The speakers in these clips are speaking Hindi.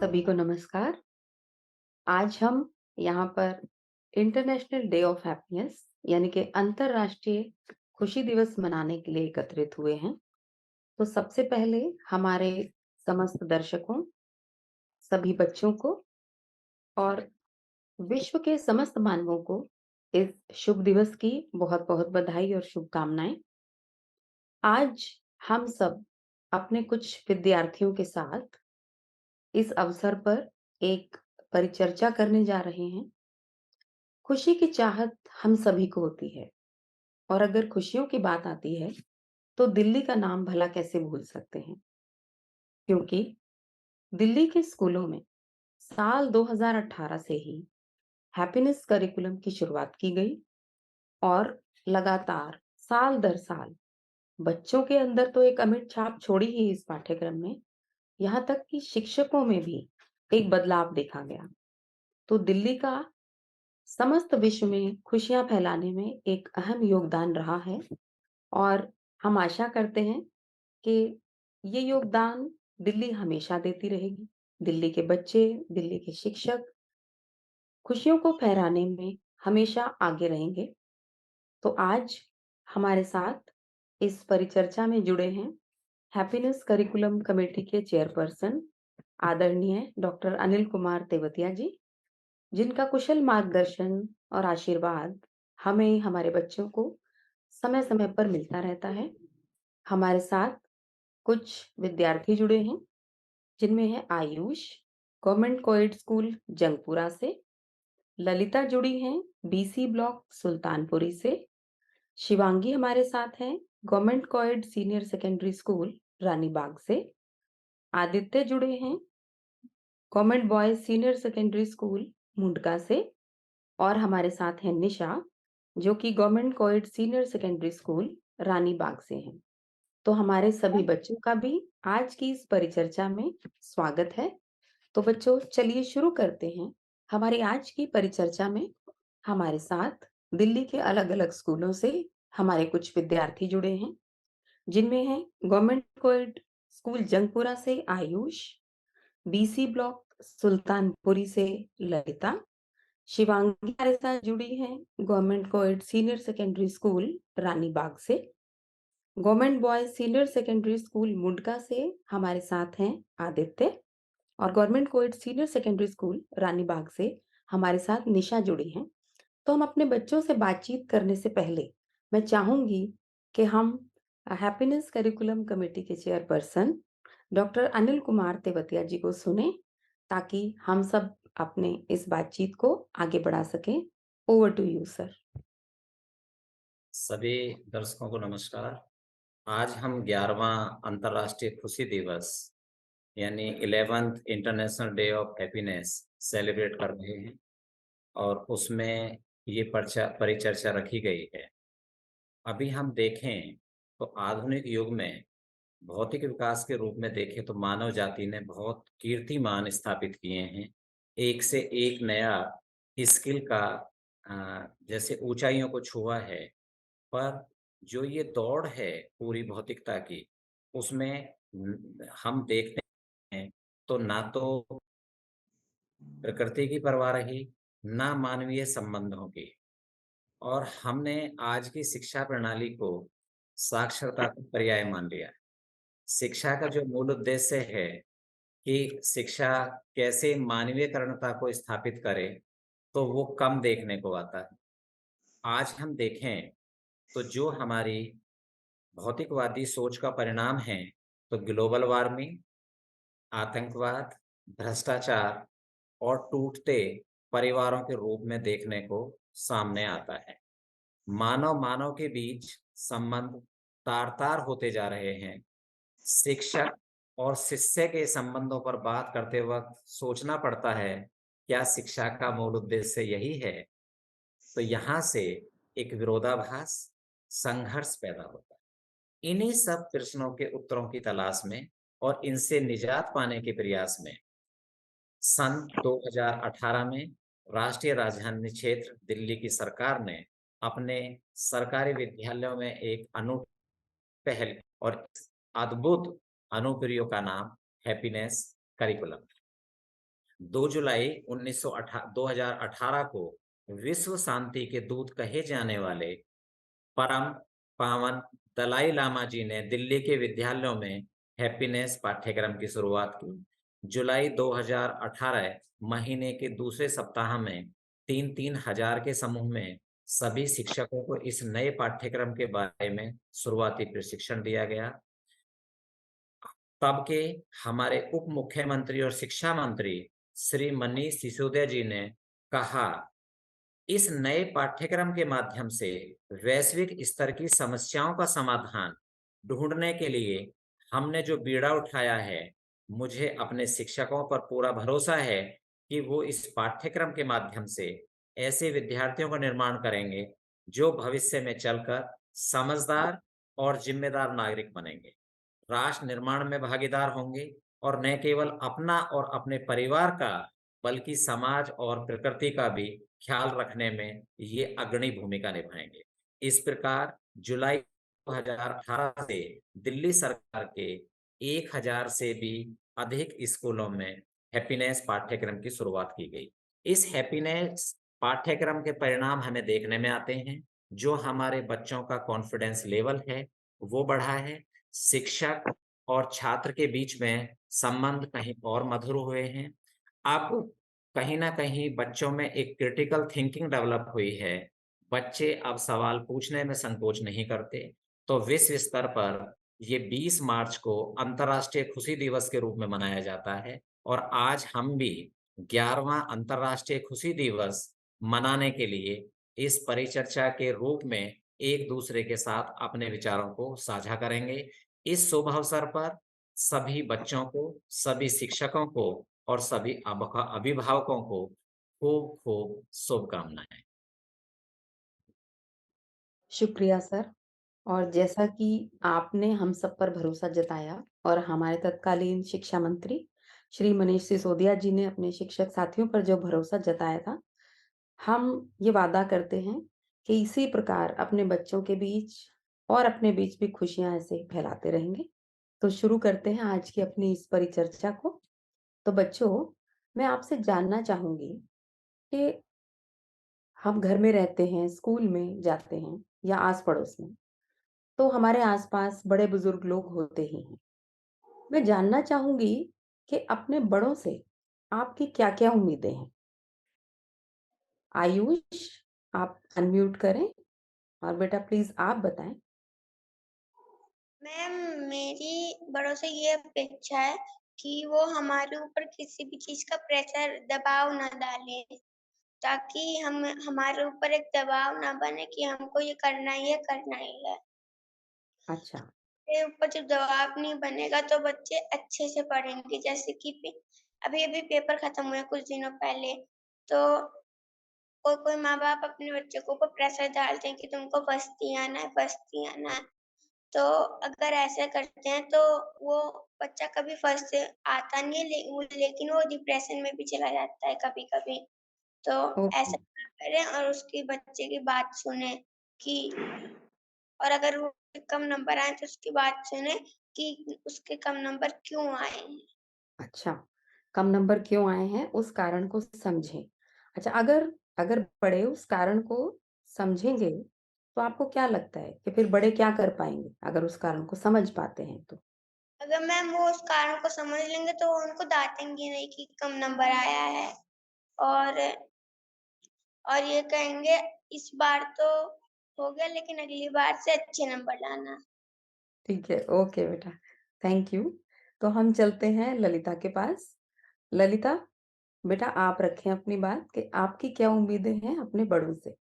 सभी को नमस्कार। आज हम यहाँ पर इंटरनेशनल डे ऑफ हैप्पीनेस यानी कि अंतरराष्ट्रीय खुशी दिवस मनाने के लिए एकत्रित हुए हैं। तो सबसे पहले हमारे समस्त दर्शकों, सभी बच्चों को और विश्व के समस्त मानवों को इस शुभ दिवस की बहुत-बहुत बधाई और शुभकामनाएं। आज हम सब अपने कुछ विद्यार्थियों के साथ इस अवसर पर एक परिचर्चा करने जा रहे हैं। खुशी की चाहत हम सभी को होती है और अगर खुशियों की बात आती है तो दिल्ली का नाम भला कैसे भूल सकते हैं, क्योंकि दिल्ली के स्कूलों में साल 2018 से ही हैप्पीनेस करिकुलम की शुरुआत की गई और लगातार साल दर साल बच्चों के अंदर तो एक अमिट छाप छोड़ी ही इस पाठ्यक्रम ने, यहाँ तक कि शिक्षकों में भी एक बदलाव देखा गया। तो दिल्ली का समस्त विश्व में खुशियां फैलाने में एक अहम योगदान रहा है और हम आशा करते हैं कि ये योगदान दिल्ली हमेशा देती रहेगी। दिल्ली के बच्चे, दिल्ली के शिक्षक खुशियों को फहराने में हमेशा आगे रहेंगे। तो आज हमारे साथ इस परिचर्चा में जुड़े हैं हैप्पीनेस करिकुलम कमेटी के चेयरपर्सन आदरणीय डॉक्टर अनिल कुमार तेवतिया जी, जिनका कुशल मार्गदर्शन और आशीर्वाद हमें हमारे बच्चों को समय-समय पर मिलता रहता है। हमारे साथ कुछ विद्यार्थी जुड़े हैं, जिनमें है Ayush, government coed school Jangpura से, ललिता जुड़ी हैं बीसी ब्लॉक सुल्तानपुरी से, शिवांगी हमारे साथ हैं government coed senior secondary school Ranibagh से, आदित्य जुड़े हैं government boys senior secondary school Mundka से और हमारे साथ हैं निशा, जो कि government coed senior secondary school Ranibagh से हैं। तो हमारे सभी बच्चों का भी आज की इस परिचर्चा में स्वागत है। तो बच्चों चलिए शुरू करते हैं। हमारी आज की परिचर्चा में हमारे साथ दिल्ली के अलग-अलग स्कूलों से हमारे कुछ विद्यार्थी जुड़े हैं, जिनमें हैं गवर्नमेंट कोएड स्कूल जंगपुरा से आयुष, बीसी ब्लॉक सुल्तानपुरी से ललिता, शिवांगी हमारे साथ जुड़ी हैं government coed senior secondary school Ranibagh से, government boys senior secondary school Mundka से हमारे साथ हैं आदित्य और government coed senior secondary school Ranibagh से हमारे साथ निशा जुड़ी हैं। तो हम अपने बच्चों से बातचीत करने से पहले मैं चाहूंगी कि हम हैप्पीनेस करिकुलम कमेटी के चेयरपर्सन डॉक्टर अनिल कुमार तेवतिया जी को सुने, ताकि हम सब अपने इस बातचीत को आगे बढ़ा सकें। Over to you sir. सभी दर्शकों को नमस्कार। आज हम 11वां अंतर्राष्ट्रीय खुशी दिवस यानी 11th international day of happiness celebrate कर रहे हैं और उसमें ये परिचर्चा रखी गई है। अभी हम देखें तो आधुनिक युग में भौतिक विकास के रूप में देखें तो मानव जाति ने बहुत कीर्तिमान स्थापित किए हैं। एक से एक नया स्किल का जैसे ऊंचाइयों को छुआ है। पर जो ये दौड़ है पूरी भौतिकता की, उसमें हम देखते हैं तो ना तो प्रकृति की परवाह रही, ना मानवीय संबंधों की। और हमने आज की शिक्षा प्रणाली को साक्षरता का पर्याय मान लिया है। शिक्षा का जो मूल उद्देश्य है कि शिक्षा कैसे मानवीयकरणता को स्थापित करे, तो वो कम देखने को आता है। आज हम देखें तो जो हमारी भौतिकवादी सोच का परिणाम है, तो ग्लोबल वार्मिंग, आतंकवाद, भ्रष्टाचार और टूटते परिवारों के रूप में देखने को सामने आता है। मानव मानव के बीच संबंध तार-तार होते जा रहे हैं। शिक्षक और शिष्य के संबंधों पर बात करते वक्त सोचना पड़ता है, क्या शिक्षा का मूल उद्देश्य यही है? तो यहाँ से एक विरोधाभास, संघर्ष पैदा होता है। इन्हीं सब प्रश्नों के उत्तरों की तलाश में और इनसे निजात पाने के प्रयास में सन 2018 में राष्ट्रीय राजधानी क्षेत्र दिल्ली की सरकार ने अपने सरकारी विद्यालयों में एक अनूठी पहल और इस अद्भुत अनुप्रयोग का नाम हैप्पीनेस करिकुलम। 2 जुलाई 2018 को विश्व शांति के दूत कहे जाने वाले परम पावन दलाई लामा जी ने दिल्ली के विद्यालयों में हैप्पीनेस पाठ्यक्रम की शुरुआत की। जुलाई 2018 महीने के दूसरे सप्ताह में 3-3 हजार के समूह में सभी शिक्षकों को इस नए पाठ्यक्रम के बारे में शुरुआती प्रशिक्षण दिया गया। तब के हमारे उप मुख्यमंत्री और शिक्षा मंत्री श्री मनीष सिसोदिया जी ने कहा, इस नए पाठ्यक्रम के माध्यम से वैश्विक स्तर की समस्याओं का समाधान ढूंढने के लिए हमने जो बीड़ा उठाया है, मुझे अपने शिक्षकों पर पूरा भरोसा है कि वो इस पाठ्यक्रम के माध्यम से ऐसे विद्यार्थियों का निर्माण करेंगे जो भविष्य में चलकर समझदार और जिम्मेदार नागरिक बनेंगे, राष्ट्र निर्माण में भागीदार होंगे और न केवल अपना और अपने परिवार का, बल्कि समाज और प्रकृति का भी ख्याल रखने में ये अग्रणी भूमिका निभाएंगे। इस प्रकार जुलाई 2018 से दिल्ली सरकार के 1000 से भी अधिक स्कूलों में हैप्पीनेस पाठ्यक्रम की शुरुआत की गई। इस हैप्पीनेस पाठ्यक्रम के परिणाम हमें देखने में आते हैं। जो हमारे बच्चों का कॉन्फिडेंस लेवल है, वो बढ़ा है। शिक्षक और छात्र के बीच में संबंध कहीं और मधुर हुए हैं। अब कहीं न कहीं बच्चों में एक क्रिटिकल थिंकिंग डेवलप हुई है। बच्चे अब सवाल पूछने में संकोच नहीं करते। तो विश्व स्तर पर ये 20 मार्च को अंतर्राष्ट्रीय खुशी दिवस के रूप में मनाया जाता है और आज हम भी 11वां अंतर्राष्ट्रीय खुशी दिवस मनाने के लिए इस परिचर्चा के रूप में एक-दूसरे के साथ अपने विचारों को साझा करेंगे। इस शुभ अवसर पर सभी बच्चों को, सभी शिक्षकों को और सभी अभिभावकों को खूब-खूब शुभकामनाएँ। शुक्रिया सर। और जैसा कि आपने हम सब पर भरोसा जताया और हमारे तत्कालीन शिक्षा मंत्री श्री मनीष सिसोदिया जी ने अपने शिक्षक साथियों पर जो भरोसा जताया था, हम ये वादा करते हैं कि इसी प्रकार अपने बच्चों के बीच और अपने बीच भी खुशियाँ ऐसे ही फैलाते रहेंगे। तो शुरू करते हैं आज की अपनी इस परिचर्चा को। तो बच्चों, मैं आपसे जानना चाहूँगी कि हम घर में रहते हैं, स्कूल में जाते हैं या आस-पड़ोस में, तो हमारे आस-पास बड़े-बुजुर्ग लोग होते ही हैं। मैं जानना चाहूँगी कि अपने बड़ों से आपकी क्या-क्या उम्मीदें हैं? आयुष, आप अनम्यूट करें और बेटा प्लीज़ आप बताएँ। मैम, मेरी बड़ों से ये अपेक्षा है कि वो हमारे ऊपर किसी भी चीज़ का प्रेशर, दबाव ना डालें, ताकि हम हमारे ऊपर एक दबाव ना बने कि हमको ये करना ही है, करना ही है। अच्छा, के ऊपर जब दबाव नहीं बनेगा तो बच्चे अच्छे से पढ़ेंगे। जैसे कि अभी-अभी पेपर खत्म हुए कुछ दिनों पहले, तो कोई-कोई माँ-बाप अपने बच्चों के ऊपर प्रेशर डालते हैं कि तुमको फर्स्ट ही आना है, फर्स्ट ही आना है। तो अगर ऐसा करते हैं तो वो बच्चा कभी फर्स्ट से आता नहीं है लेकिन वो डिप्रेशन में भी चला जाता है कभी-कभी। तो ओके, ऐसा ना करें और उसकी बच्चे की बात सुनें कि और अगर वो कम नंबर आए तो उसकी बात सुनें कि उसके कम नंबर क्यों आए हैं। अच्छा। कम नंबर क्यों आए हैं, उस कारण को समझें। अच्छा, अगर अगर बड़े उस कारण को समझेंगे, तो आपको क्या लगता है कि फिर बड़े क्या कर पाएँगे, अगर उस कारण को समझ पाते हैं तो? अगर मैम वो उस कारण को समझ लेंगे तो वो उनको डाँटेंगे नहीं कि कम नंबर आया है और और ये कहेंगे इस बार तो हो गया लेकिन अगली बार से अच्छे नंबर लाना। ठीक है, ओके बेटा, थैंक यू। तो हम चलते हैं ललिता के पास। ललिता, बेटा आप रखें अपनी बात कि आपकी क्या उम्मीदें हैं अपने बड़ों से?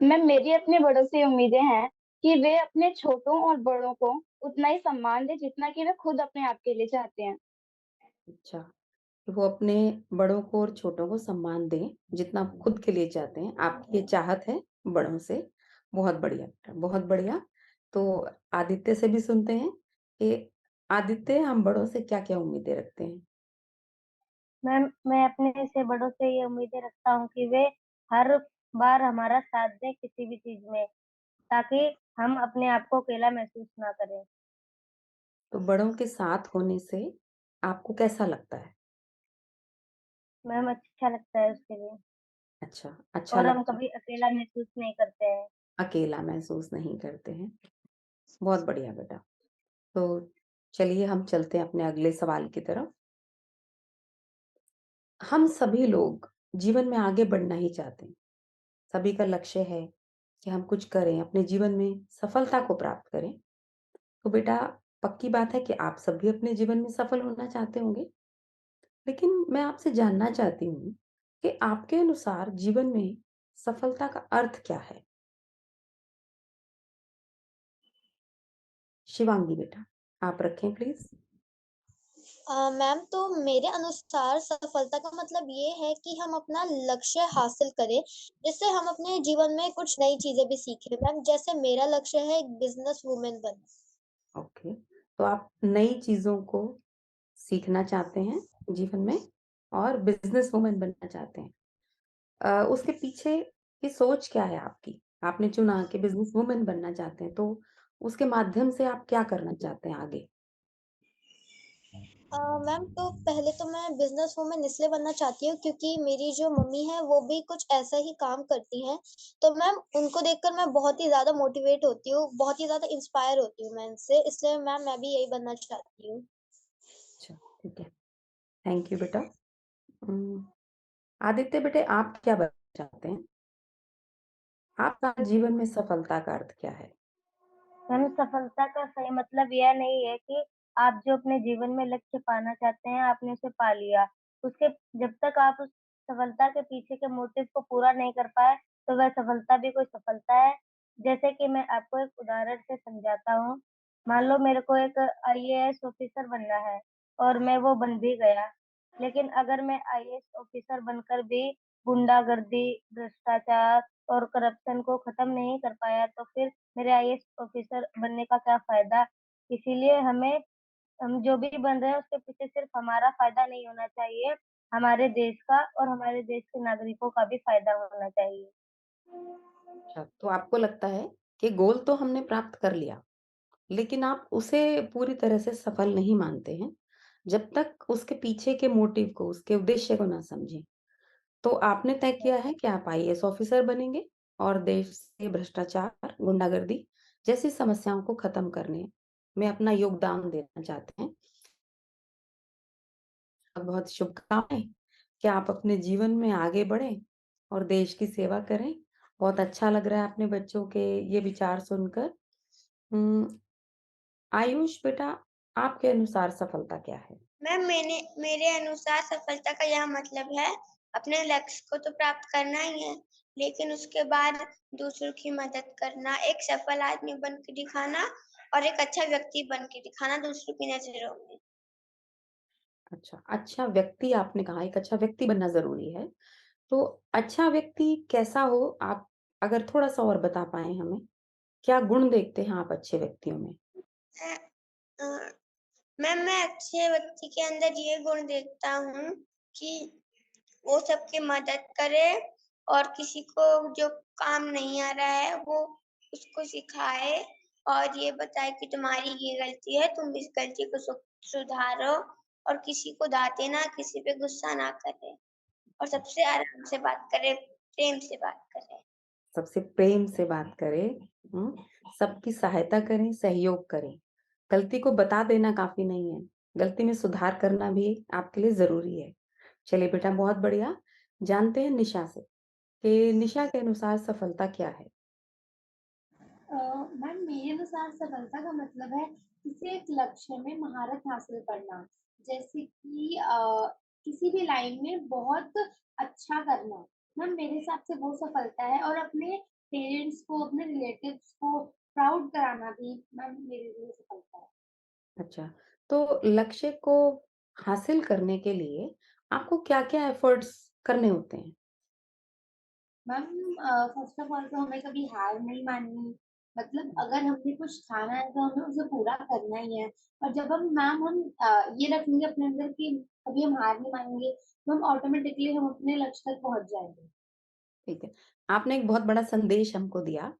मैम, मेरी अपने बड़ों से उम्मीदें हैं कि वे अपने छोटों और बड़ों को उतना ही सम्मान दें जितना कि वे खुद अपने आप के लिए चाहते हैं। अच्छा, कि वो अपने बड़ों को और छोटों को सम्मान दें, जितना आप खुद के लिए चाहते हैं। आपकी ये चाहत है बड़ों से, बहुत बढ़िया बेटा, बहुत बढ़िया। तो आदित्य से भी सुनते हैं कि आदित्य, हम बड़ों से क्या-क्या उम्मीदें रखते हैं? मैम, मैं अपने से बड़ों से ये उम्मीदें रखता हूँ कि वे हर बार हमारा साथ दें किसी भी चीज़ में, ताकि हम अपने आप को अकेला महसूस ना करें। तो बड़ों के साथ होने से आपको कैसा लगता है? मैम अच्छा लगता है उसके लिए अच्छा और हम लगता है, कभी अकेला महसूस नहीं करते हैं। अकेला महसूस नहीं करते हैं। बहुत बढ़िया बेटा। तो चलिए हम चलते हैं अपने अगले सवाल की तरफ। हम सभी लोग जीवन में आगे बढ़ना ही चाहते हैं। सभी का लक्ष्य है कि हम कुछ करें, अपने जीवन में सफलता को प्राप्त करें। तो बेटा, पक्की बात है कि आप सब भी अपने जीवन में सफल होना चाहते होंगे। लेकिन मैं आपसे जानना चाहती हूँ कि आपके अनुसार जीवन में सफलता का अर्थ क्या है? शिवांगी बेटा, आप रखें प्लीज। मैम तो मेरे अनुसार सफलता का मतलब ये है कि हम अपना लक्ष्य हासिल करें जिससे हम अपने जीवन में कुछ नई चीजें भी सीखें। मैम जैसे मेरा लक्ष्य है एक बिजनेस वुमेन बनना। ओके, तो आप नई चीजों को सीखना चाहते हैं जीवन में और बिजनेस वुमन बनना चाहते हैं। उसके पीछे की सोच क्या है आपकी? आपने चुना कि बिजनेस वुमन बनना चाहते हैं, तो उसके माध्यम से आप क्या करना चाहते हैं आगे? मैम तो पहले तो मैं बिजनेस वुमेन इसलिए बनना चाहती हूँ क्योंकि मेरी जो मम्मी है वो भी कुछ ऐसा ही काम करती हैं। तो मैम उनको देखकर मैं बहुत ही ज़्यादा मोटिवेट होती हूँ, बहुत ही ज़्यादा इंस्पायर होती हूँ मैं इनसे, इसलिए मैम मैं भी यही बनना चाहती हूँ। अच्छा, ठीक है। थैंक यू बेटा। उम, आदित्य बेटे, आप क्या बनना चाहते हैं? आपका जीवन में सफलता का अर्थ क्या है? मैम सफलता का सही मतलब यह नहीं है कि आप जो अपने जीवन में लक्ष्य पाना चाहते हैं, आपने उसे पा लिया। उसके जब तक आप उस सफलता के पीछे के मोटिव को पूरा नहीं कर पाए, तो वह सफलता भी कोई सफलता है। जैसे कि मैं आपको एक उदाहरण से समझाता हूँ। मान लो मेरे को एक आईएएस ऑफिसर बनना है और मैं वो बन भी गया। लेकिन अगर मैं आईएएस ऑफिसर बनकर भी गुंडागर्दी, भ्रष्टाचार और करप्शन को खत्म नहीं कर पाया, तो फिर मेरे आईएएस ऑफिसर बनने का क्या फ़ायदा? इसीलिए हम जो भी बन रहे हैं उसके पीछे सिर्फ हमारा फ़ायदा नहीं होना चाहिए, हमारे देश का और हमारे देश के नागरिकों का भी फ़ायदा होना चाहिए। अच्छा, तो आपको लगता है कि गोल तो हमने प्राप्त कर लिया, लेकिन आप उसे पूरी तरह से सफल नहीं मानते हैं, जब तक उसके पीछे के मोटिव को, उसके उद्देश्य को ना समझें। तो आपने तय किया है कि आप आईएएस ऑफिसर बनेंगे और देश से भ्रष्टाचार, गुंडागर्दी जैसी समस्याओं को खत्म करने में अपना योगदान देना चाहते हैं। बहुत शुभकामनाएँ कि आप अपने जीवन में आगे बढ़ें और देश की सेवा करें। बहुत अच्छा लग रहा है अपने बच्चों के ये विचार सुनकर। उम, आयुष बेटा, आपके अनुसार सफलता क्या है? मैम मेरे अनुसार सफलता का यह मतलब है अपने लक्ष्य को तो प्राप्त करना ही है, लेकिन उसके बाद दूसरों की मदद करना, एक सफल आदमी बन के दिखाना और एक अच्छा व्यक्ति बन के दिखाना दूसरों की नज़रों में। अच्छा, अच्छा व्यक्ति आपने कहा, एक अच्छा व्यक्ति बनना ज़रूरी है। तो अच्छा व्यक्ति कैसा हो, आप अगर थोड़ा-सा और बता पाएँ हमें? क्या गुण देखते हैं आप अच्छे व्यक्तियों में? अ अ, मैम मैं अच्छे व्यक्ति के अंदर ये गुण देखता हूँ कि वो सबकी मदद करे और किसी को जो काम नहीं आ रहा है वो उसको सिखाए और ये बताए कि तुम्हारी ये गलती है, तुम इस गलती को सुधारो और किसी को डाँटे ना, किसी पे गुस्सा ना करे और सबसे आराम से बात करे, प्रेम से बात करे। सबसे प्रेम से बात करें, सबकी सहायता करें, सहयोग करें। गलती को बता देना काफ़ी नहीं है, गलती में सुधार करना भी आपके लिए ज़रूरी है। चलिए बेटा, बहुत बढ़िया। जानते हैं निशा से कि निशा के अनुसार सफलता क्या है? मैम मेरे अनुसार सफलता का मतलब है किसी एक लक्ष्य में महारत हासिल करना। जैसे कि किसी भी लाइन में बहुत अच्छा करना। मैम मेरे हिसाब से वो सफलता है और अपने पेरेंट्स को, अपने रिलेटिव्स को प्राउड कराना भी मैम मेरे लिए सफलता है। अच्छा, तो लक्ष्य को हासिल करने के लिए आपको क्या-क्या एफर्ट्स करने होते हैं? मैम फर्स्ट ऑफ ऑल तो हमें कभी हार नहीं माननी। मतलब अगर हमने कुछ ठाना है तो हमें उसे पूरा करना ही है। और जब हम ये रख लेंगे अपने अंदर कि कभी हम हार नहीं मानेंगे, तो हम ऑटोमेटिकली हम अपने लक्ष्य तक पहुँच जाएँगे। ठीक है। आपने एक बहुत बड़ा संदेश हमको दिया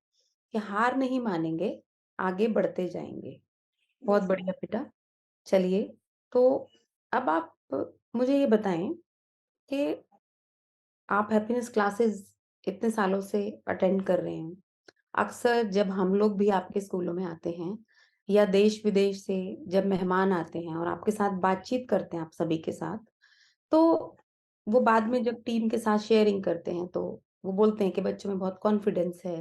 कि हार नहीं मानेंगे, आगे बढ़ते जाएँगे। बहुत यस मैम। बढ़िया बेटा। चलिए, तो अब आप मुझे ये बताएँ कि आप हैप्पीनेस क्लासेस इतने सालों से अटेंड कर रहे हैं। अक्सर जब हम लोग भी आपके स्कूलों में आते हैं या देश-विदेश से जब मेहमान आते हैं और आपके साथ बातचीत करते हैं आप सभी के साथ, तो वो बाद में जब टीम के साथ शेयरिंग करते हैं तो वो बोलते हैं कि बच्चों में बहुत कॉन्फिडेंस है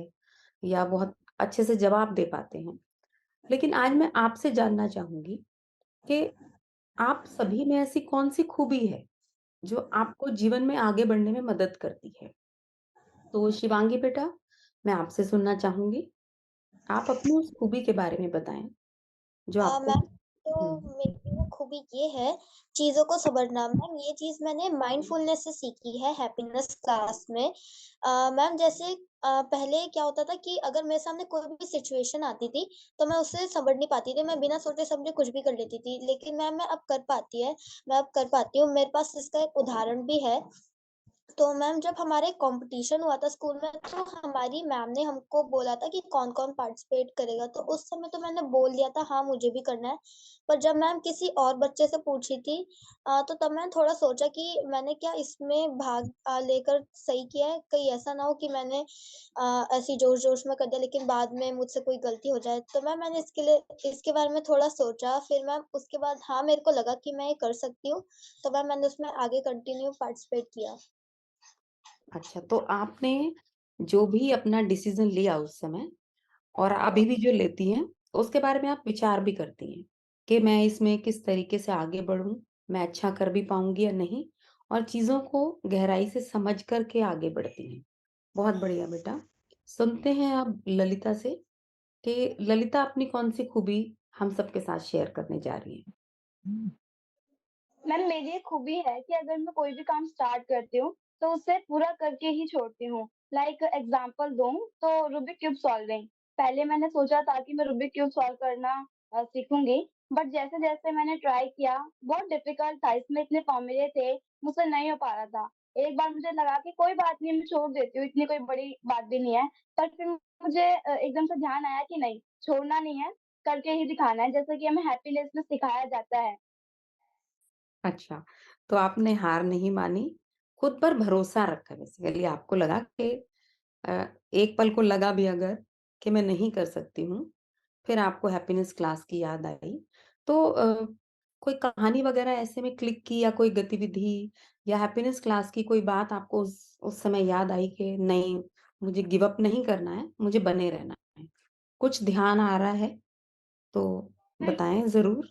या बहुत अच्छे से जवाब दे पाते हैं। लेकिन आज मैं आपसे जानना चाहूँगी कि आप सभी में ऐसी कौन-सी खूबी है जो आपको जीवन में आगे बढ़ने में मदद करती है? तो शिवांगी बेटा, मैं आपसे सुनना चाहूँगी। आप अपनी उस खूबी के बारे में बताएँ, जो आपको मैम तो हुँ, मेरी वो खूबी ये है चीज़ों को समझना। मैम ये चीज़ मैंने माइंडफुलनेस से सीखी है हैप्पीनेस क्लास में। मैम जैसे पहले क्या होता था कि अगर मेरे सामने कोई भी सिचुएशन आती थी, तो मैं उससे समझ नहीं पाती थी। मैं बिना सोचे-समझे कुछ भी कर लेती थी। लेकिन मैम मैं अब कर पाती हूँ। मेरे पास इसका एक उदाहरण भी है। तो मैम जब हमारा एक कॉम्पिटिशन हुआ था स्कूल में, तो हमारी मैम ने हमको बोला था कि कौन-कौन पार्टिसिपेट करेगा। तो उस समय तो मैंने बोल दिया था हाँ, मुझे भी करना है। पर जब मैम किसी और बच्चे से पूछी थी तो तब मैंने थोड़ा सोचा कि मैंने क्या इसमें भाग लेकर सही किया है? कहीं ऐसा ना हो कि मैंने ऐसे ही जोश-जोश में कर दिया लेकिन बाद में मुझसे कोई गलती हो जाए। तो मैम मैंने इसके बारे में थोड़ा सोचा। फिर मैम उसके बाद हाँ, मेरे को लगा कि मैं ये कर सकती हूँ। तो मैम मैंने उसमें आगे कंटिन्यू पार्टिसिपेट किया। अच्छा, तो आपने जो भी अपना डिसीज़न लिया उस समय और अभी भी जो लेती हैं, उसके बारे में आप विचार भी करती हैं, कि मैं इसमें किस तरीके से आगे बढ़ूँ, मैं अच्छा कर भी पाऊँगी या नहीं और चीज़ों को गहराई से समझ कर के आगे बढ़ती हैं। बहुत बढ़िया बेटा। सुनते हैं अब ललिता से कि ललिता अपनी कौन-सी खूबी हम सबके साथ शेयर करने जा रही हैं? मैम मेरी एक खूबी है कि अगर मैं कोई भी काम स्टार्ट करती हूँ, तो उसे पूरा करके ही छोड़ती हूँ। लाइक एग्ज़ाम्पल दूँ तो रूबिक क्यूब सॉल्विंग। पहले मैंने सोचा था कि मैं रूबिक क्यूब सॉल्व करना सीखूँगी, बट जैसे-जैसे मैंने ट्राई किया, बहुत डिफ़िकल्ट था, इसमें इतने फ़ॉर्मूले थे, मुझसे नहीं हो पा रहा था। एक बार मुझे लगा कि कोई बात नहीं, मैं छोड़ देती हूँ, इतनी कोई बड़ी बात भी नहीं है। पर फिर मुझे एकदम से ध्यान आया कि नहीं, छोड़ना नहीं है, करके ही दिखाना है, जैसे कि हमें हैप्पीनेस में सिखाया जाता है। अच्छा, तो आपने हार नहीं मानी, खुद पर भरोसा रखा बेसिकली आपको लगा कि एक पल को लगा भी अगर कि मैं नहीं कर सकती हूँ, फिर आपको हैप्पीनेस क्लास की याद आई। तो कोई कहानी वगैरह ऐसे में क्लिक की या कोई गतिविधि या हैप्पीनेस क्लास की कोई बात आपको उस समय याद आई कि नहीं, मुझे गिव अप नहीं करना है, मुझे बने रहना है? कुछ ध्यान आ रहा है तो बताएँ ज़रूर?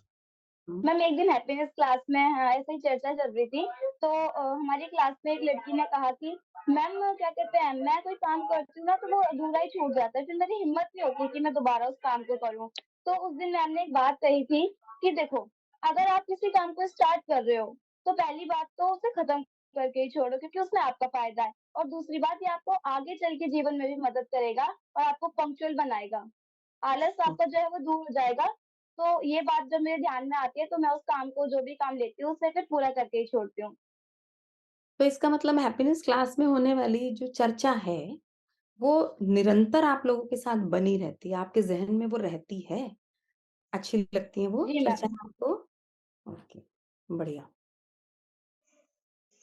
हुँ, मैम एक दिन हैप्पीनेस क्लास में ऐसे ही चर्चा चल रही थी, तो हमारी क्लास में एक लड़की ने कहा कि मैम क्या कहते हैं, मैं कोई काम करती हूँ ना तो वो अधूरा ही छूट जाता है, फिर मेरी हिम्मत नहीं होती कि मैं दोबारा उस काम को करूँ। तो उस दिन मैम ने एक बात कही थी कि देखो, अगर आप किसी काम को स्टार्ट कर रहे हो, तो पहली बात तो उसे खत्म करके ही छोड़ो क्योंकि उसमें आपका फ़ायदा है और दूसरी बात ये आपको आगे चल के जीवन में भी मदद करेगा और आपको पंक्चुअल बनाएगा। आलस हुँ। आपका जो है वो दूर हो जाएगा। तो ये बात जब मेरे ध्यान में आती है तो मैं उस काम को जो भी काम लेती हूँ उसे फिर पूरा करके ही छोड़ती हूँ। तो इसका मतलब हैप्पीनेस क्लास में होने वाली जो चर्चा है, वो निरंतर आप लोगों के साथ बनी रहती है, आपके ज़हन में वो रहती है? अच्छी लगती है वो जी चर्चा मैम। आपको? ओके, बढ़िया।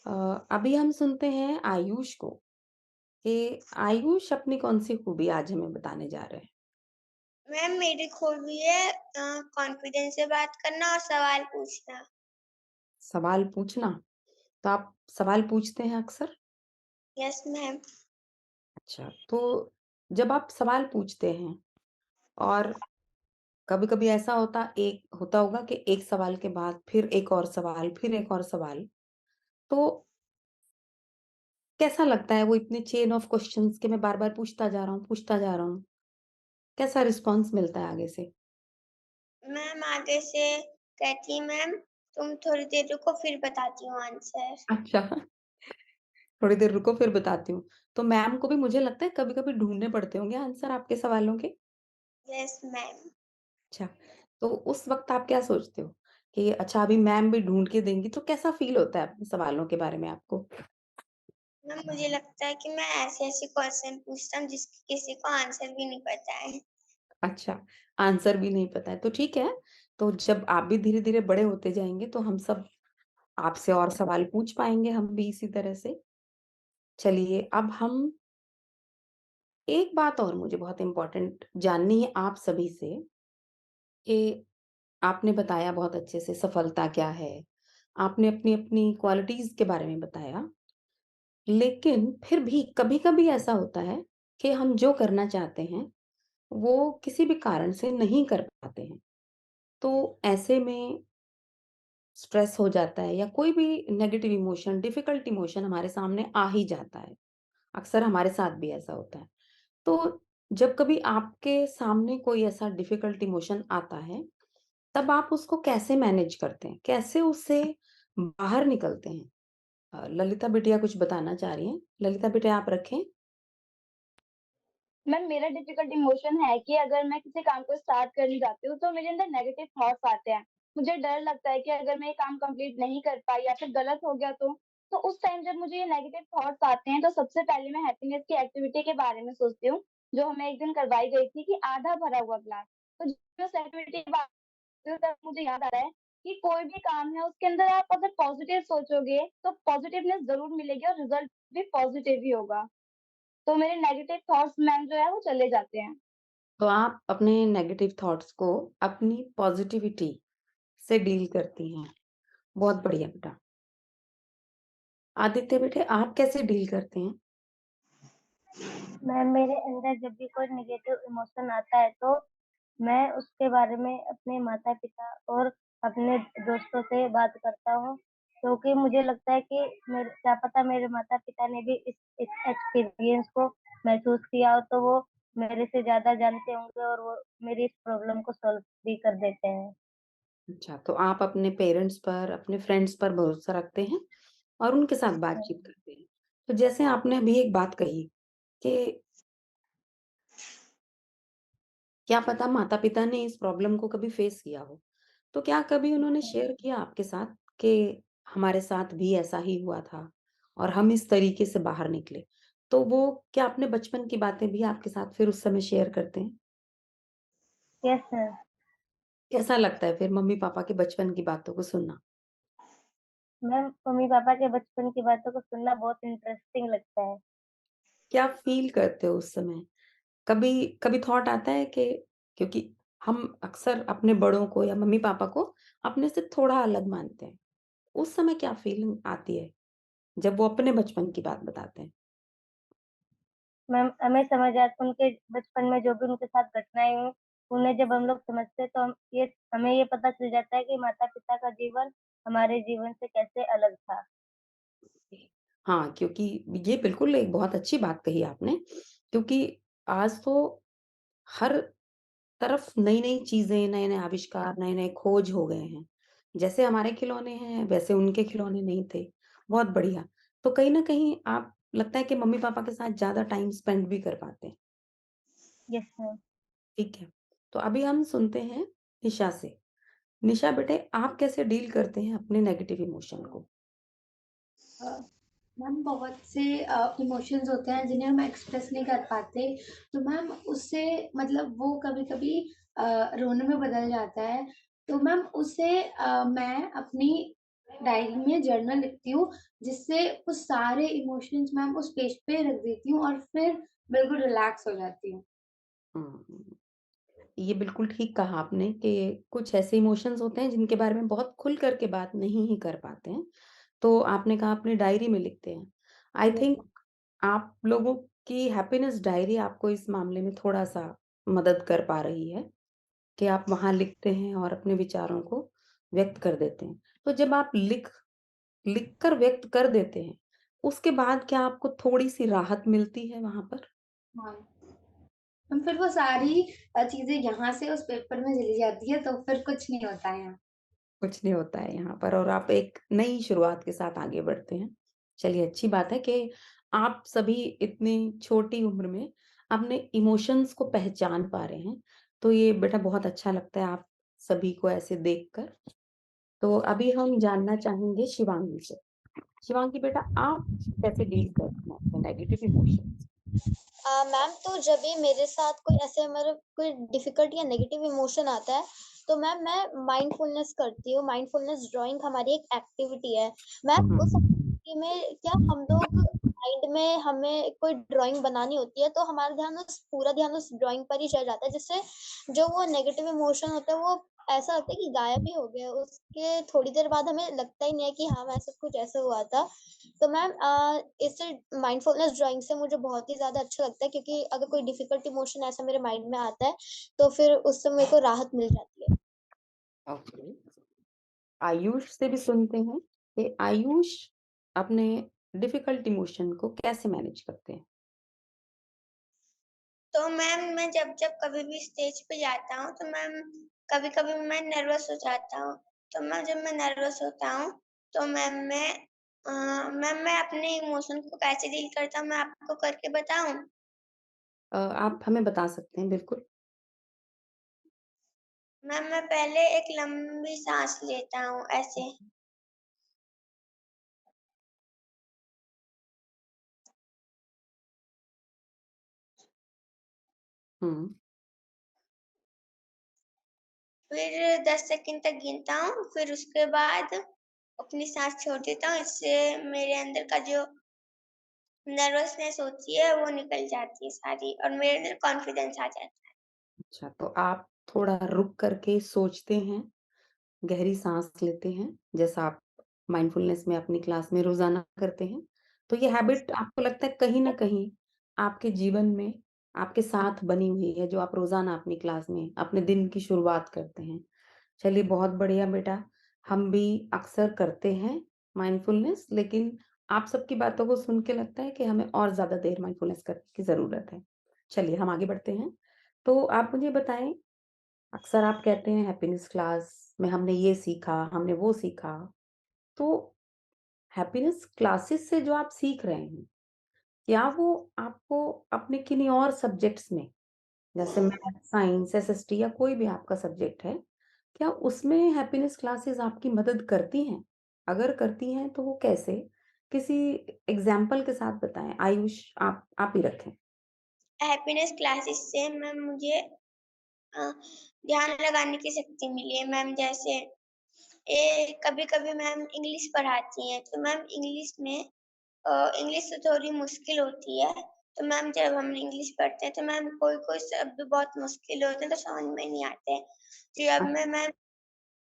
अ, अभी हम सुनते हैं आयुष को, कि आयुष अपनी कौन-सी खूबी आज हमें बताने जा रहे हैं? मैम मेरी खूबी है कॉन्फिडेंस से बात करना और सवाल पूछना। सवाल पूछना, तो आप सवाल पूछते हैं अक्सर? Yes ma'am. अच्छा, तो जब आप सवाल पूछते हैं और कभी-कभी ऐसा होता होगा कि एक सवाल के बाद फिर एक और सवाल, फिर एक और सवाल, तो कैसा लगता है वो इतने चेन ऑफ क्वेश्चन्स कि मैं बार-बार पूछता जा रहा हूँ, पूछता जा रहा हूँ? कैसा रिस्पॉन्स मिलता है आगे से? मैम आगे से कहती मैम तुम थोड़ी देर रुको फिर बताती हूँ आंसर। अच्छा, थोड़ी देर रुको फिर बताती हूँ। तो मैम को भी मुझे लगता है कभी-कभी ढूँढने पड़ते होंगे आंसर आपके सवालों के? Yes ma'am. अच्छा, तो उस वक़्त आप क्या सोचते हो कि अच्छा अभी मैम भी ढूँढ के देंगी तो कैसा फ़ील होता है अपने सवालों के बारे में आपको? मैम मुझे लगता है कि मैं ऐसे-ऐसे क्वेश्चन पूछता हूँ जिसके किसी को आंसर भी नहीं पता है। अच्छा, आंसर भी नहीं पता है, तो ठीक है, तो जब आप भी धीरे-धीरे बड़े होते जाएँगे तो हम सब आपसे और सवाल पूछ पाएंगे हम भी इसी तरह से। चलिए, अब हम एक बात और मुझे बहुत इम्पोर्टेंट जाननी है आप सभी से कि आपने बताया बहुत अच्छे से सफलता क्या है, आपने अपनी-अपनी क्वालिटीज़ के बारे में बताया, लेकिन फिर भी कभी-कभी ऐसा होता है कि हम जो करना चाहते हैं, वो किसी भी कारण से नहीं कर पाते हैं। तो ऐसे में स्ट्रेस हो जाता है या कोई भी नेगेटिव इमोशन, डिफिकल्ट इमोशन हमारे सामने आ ही जाता है। अक्सर हमारे साथ भी ऐसा होता है। तो जब कभी आपके सामने कोई ऐसा डिफिकल्ट इमोशन आता है, तब आप उसको कैसे मैनेज करते हैं? कैसे उससे बाहर निकलते हैं? ललिता बिटिया कुछ बताना चाह रही हैं? ललिता बिटिया आप रखें। मैम मेरा डिफिकल्ट इमोशन है कि अगर मैं किसी काम को स्टार्ट करने जाती हूँ तो मेरे अंदर नेगेटिव थॉट्स आते हैं। मुझे डर लगता है कि अगर मैं ये काम कंप्लीट नहीं कर पाई या फिर गलत हो गया तो उस टाइम जब मुझे ये नेगेटिव थॉट्स आते हैं तो सबसे पहले मैं हैप्पीनेस की एक्टिविटी के बारे में सोचती हूँ, जो हमें एक दिन करवाई गई थी कि आधा भरा हुआ ग्लास। तो जब मैं उस एक्टिविटी के बारे में तब मुझे याद आ रहा है कि कोई भी काम है उसके अंदर आप अगर पॉजिटिव सोचोगे तो पॉजिटिवनेस ज़रूर मिलेगी और रिजल्ट भी पॉजिटिव ही होगा। तो मेरे नेगेटिव थॉट्स मैम जो है वो चले जाते हैं। तो आप अपने नेगेटिव थॉट्स को अपनी पॉजिटिविटी से डील करती हैं। बहुत बढ़िया बेटा। आदित्य बेटे, आप कैसे डील करते हैं? मैम मेरे अंदर जब भी कोई नेगेटिव इमोशन आता है तो मैं उसके बारे में अपने माता-पिता और अपने दोस्तों से बात करता हूँ, क्योंकि मुझे लगता है कि मेरे क्या पता मेरे माता-पिता ने भी इस एक्सपीरियंस को महसूस किया हो, तो वो मेरे से ज़्यादा जानते होंगे और वो मेरी इस प्रॉब्लम को सॉल्व भी कर देते हैं। अच्छा, तो आप अपने पेरेंट्स पर, अपने फ्रेंड्स पर भरोसा रखते हैं और उनके साथ यस मैम। बातचीत करते हैं। तो जैसे आपने अभी एक बात कही कि क्या पता माता-पिता ने इस प्रॉब्लम को कभी फेस किया हो। तो क्या कभी उन्होंने शेयर किया आपके साथ कि हमारे साथ भी ऐसा ही हुआ था और हम इस तरीके से बाहर निकले? तो वो क्या अपने बचपन की बातें भी आपके साथ फिर उस समय शेयर करते हैं? Yes sir. कैसा लगता है फिर मम्मी-पापा के बचपन की बातों को सुनना? मैम मम्मी-पापा के बचपन की बातों को सुनना बहुत इंटरेस्टिंग लगता है। क्या फ़ील करते हो उस समय? कभी कभी थॉट आता है कि क्योंकि हम अक्सर अपने बड़ों को या मम्मी-पापा को अपने से थोड़ा अलग मानते हैं। उस समय क्या फीलिंग आती है जब वो अपने बचपन की बात बताते हैं? मैम हमें समझ आता उनके बचपन में जो भी उनके साथ घटनाएँ हुई, उन्हें जब हम लोग समझते हैं तो हमें ये पता चल जाता है कि माता-पिता का जीवन हमारे जीवन से कैसे अलग था। हाँ, क्योंकि ये बिल्कुल एक बहुत अच्छी बात कही आपने, क्योंकि आज तो हर तरफ नई-नई चीज़ें, नए-नए आविष्कार, नए-नए खोज हो गए हैं। जैसे हमारे खिलौने हैं, वैसे उनके खिलौने नहीं थे। बहुत बढ़िया। तो कहीं न कहीं आप लगता है कि मम्मी-पापा के साथ ज़्यादा टाइम स्पेंड भी कर पाते हैं। Yes ma'am. ठीक है। तो अभी हम सुनते हैं निशा से। निशा बेटे, आप कैसे डील करते हैं अपने नेगेटिव इमोशन को? अ, मैम बहुत से इमोशंस होते हैं जिन्हें हम एक्सप्रेस नहीं कर पाते, तो मैम उससे मतलब वो कभी-कभी रोने में बदल जाता है। तो मैम उससे मैं अपनी डायरी में जर्नल लिखती हूँ, जिससे वो सारे इमोशंस मैम उस पेज पे रख देती हूँ और फिर बिल्कुल रिलैक्स हो जाती हूँ। हुँ। ये बिल्कुल ठीक कहा आपने कि कुछ ऐसे इमोशंस होते हैं जिनके बारे में बहुत खुल कर के बात नहीं ही कर पाते हैं। तो आपने कहा अपनी डायरी में लिखते हैं। आई यस थिंक मैम। आप लोगों की हैप्पीनेस डायरी आपको इस मामले में थोड़ा-सा मदद कर पा रही है कि आप वहाँ लिखते हैं और अपने विचारों को व्यक्त कर देते हैं। तो जब आप लिख कर व्यक्त कर देते हैं, उसके बाद क्या आपको थोड़ी-सी राहत मिलती है वहाँ पर? हाँ। मैम फिर वो सारी चीज़ें यहाँ से उस पेपर में चली जाती है, तो फिर कुछ नहीं होता है यहाँ। कुछ नहीं होता है यहाँ पर और आप एक नई शुरुआत के साथ आगे बढ़ते हैं। चलिए, अच्छी बात है कि आप सभी इतनी छोटी उम्र में अपने इमोशंस को पहचान पा रहे हैं। तो ये बेटा बहुत अच्छा लगता है आप सभी को ऐसे देखकर। तो अभी हम जानना चाहेंगे शिवांगी से। शिवांगी बेटा, आप कैसे डील करती हैं अपने नेगेटिव इमोशंस? मैम तो जब भी मेरे साथ कोई ऐसे मतलब कोई डिफिकल्ट या नेगेटिव इमोशन आता है तो मैम मैं माइंडफुलनेस करती हूँ। माइंडफुलनेस ड्राइंग हमारी एक एक्टिविटी है। मैम उस एक्टिविटी में क्या हम लोग माइंड में हमें कोई ड्राइंग बनानी होती है तो हमारा ध्यान उस पूरा ध्यान उस ड्राइंग पर ही चला जाता है, जिससे जो वो नेगेटिव इमोशन होता है वो ऐसा लगता है कि गायब ही हो गया। उसके थोड़ी देर बाद हमें लगता ही नहीं है कि हाँ वैसा कुछ ऐसा हुआ था। तो मैम इससे माइंडफुलनेस ड्राइंग से मुझे बहुत ही ज़्यादा अच्छा लगता है, क्योंकि अगर कोई डिफिकल्ट इमोशन ऐसा मेरे माइंड में आता है तो फिर उससे मेरे को राहत मिल जाती है। ओके। आयुष से भी सुनते हैं कि आयुष अपने डिफिकल्ट इमोशन को कैसे मैनेज करते हैं। तो मैम मैं जब कभी भी स्टेज पे जाता हूँ तो मैम कभी-कभी मैं नर्वस हो जाता हूँ। तो मैम जब मैं नर्वस होता हूँ तो मैम मैं अपने इमोशन को कैसे डील करता हूँ मैं आपको करके बताऊँ? आप हमें बता सकते हैं बिल्कुल। मैम मैं पहले एक लंबी साँस लेता हूँ ऐसे। हुँ। फिर 10 सेकंड तक गिनता हूँ, फिर उसके बाद अपनी साँस छोड़ देता हूँ। इससे मेरे अंदर का जो नर्वसनेस होती है वो निकल जाती है सारी और मेरे अंदर कॉन्फिडेंस आ जाता है। अच्छा, तो आप थोड़ा रुक करके सोचते हैं, गहरी साँस लेते हैं, जैसा आप माइंडफुलनेस में अपनी क्लास में रोज़ाना करते हैं। तो ये हैबिट आपको लगता है कहीं न कहीं आपके जीवन में आपके साथ बनी हुई है, जो आप रोज़ाना अपनी क्लास में अपने दिन की शुरुआत करते हैं। चलिए बहुत बढ़िया बेटा, हम भी अक्सर करते हैं माइंडफुलनेस, लेकिन आप सबकी बातों को सुन के लगता है कि हमें और ज़्यादा देर माइंडफुलनेस करने की ज़रूरत है। चलिए हम आगे बढ़ते हैं। तो आप मुझे बताएँ, अक्सर आप कहते हैं हैप्पीनेस क्लास में हमने ये सीखा, हमने वो सीखा। तो हैप्पीनेस क्लासेस से जो आप सीख रहे हैं, क्या वो आपको अपने किन्हीं और सब्जेक्ट्स में, जैसे मैथ, साइंस, एसएसटी या कोई भी आपका सब्जेक्ट है, क्या उसमें हैप्पीनेस क्लासेस आपकी मदद करती हैं? अगर करती हैं तो वो कैसे? किसी एग्ज़ाम्पल के साथ बताएँ। आयुष आप ही रखें। हैप्पीनेस क्लासेस से मैम मुझे अ, ध्यान लगाने की शक्ति मिली है मैम। जैसे कभी-कभी मैम इंग्लिश पढ़ाती हैं, तो मैम इंग्लिश तो थोड़ी मुश्किल होती है। तो मैम जब हम इंग्लिश पढ़ते हैं तो मैम कोई-कोई शब्द बहुत मुश्किल होते हैं तो समझ में नहीं आते हैं। तो